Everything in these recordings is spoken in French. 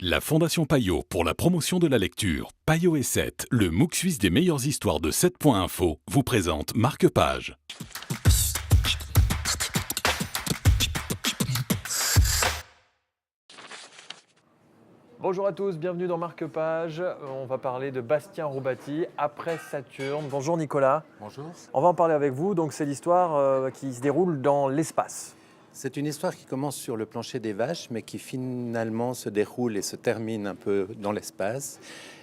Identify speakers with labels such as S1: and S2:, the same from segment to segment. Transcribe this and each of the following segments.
S1: La Fondation Payot pour la promotion de la lecture, Payot et 7, le MOOC suisse des meilleures histoires de 7.info, vous présente Marque-Page.
S2: Bonjour à tous, bienvenue dans Marque-Page. On va parler de Bastien Roubaty, après Saturne. Bonjour Nicolas.
S3: Bonjour.
S2: On va en parler avec vous. Donc c'est l'histoire qui se déroule dans l'espace.
S3: C'est une histoire qui commence sur le plancher des vaches, mais qui finalement se déroule et se termine un peu dans l'espace,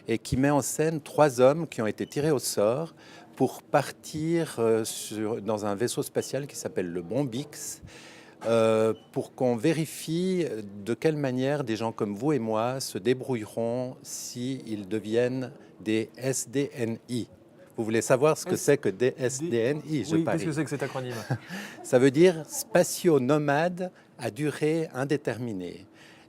S3: et qui met en scène 3 hommes qui ont été tirés au sort pour partir dans un vaisseau spatial qui s'appelle le Bombix, pour qu'on vérifie de quelle manière des gens comme vous et moi se débrouilleront s'ils deviennent des SDNI. Vous voulez savoir ce que c'est que des SDNI, je
S2: Oui,
S3: parie.
S2: qu'est-ce que c'est que cet acronyme?
S3: Ça veut dire spatio-nomade à durée indéterminée.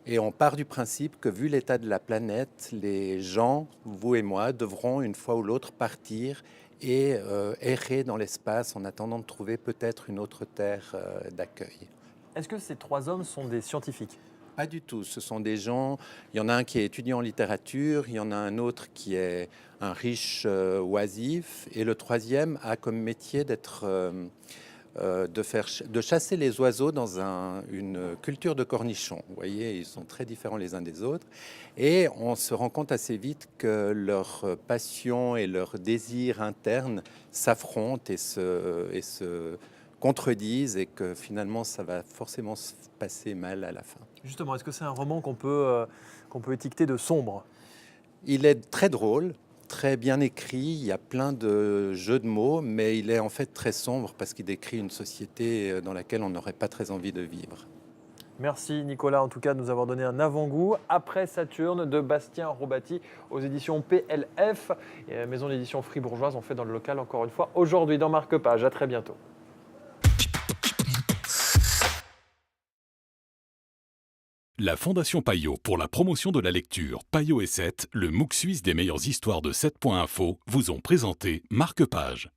S3: Et on part du principe que, vu l'état de la planète, les gens, vous et moi, devront une fois ou l'autre partir et errer dans l'espace en attendant de trouver peut-être une autre terre d'accueil.
S2: Est-ce que ces 3 hommes sont des scientifiques?
S3: Pas du tout. Ce sont des gens. Il y en a un qui est étudiant en littérature, il y en a un autre qui est un riche oisif, et le troisième a comme métier de chasser les oiseaux dans une culture de cornichons. Vous voyez, ils sont très différents les uns des autres, et on se rend compte assez vite que leur passion et leur désir interne s'affrontent et se contredisent, et que finalement ça va forcément se passer mal à la fin.
S2: Justement, est-ce que c'est un roman qu'on peut étiqueter de sombre?
S3: Il est très drôle, très bien écrit, il y a plein de jeux de mots, mais il est en fait très sombre parce qu'il décrit une société dans laquelle on n'aurait pas très envie de vivre.
S2: Merci Nicolas, en tout cas, de nous avoir donné un avant-goût. Après Saturne de Bastien Roubaty aux éditions PLF. Et maison d'édition fribourgeoise, on fait dans le local encore une fois aujourd'hui dans Marque-Page. À très bientôt.
S1: La Fondation Payot pour la promotion de la lecture, Payot et 7, le MOOC suisse des meilleures histoires de 7.info, vous ont présenté Marque-Page.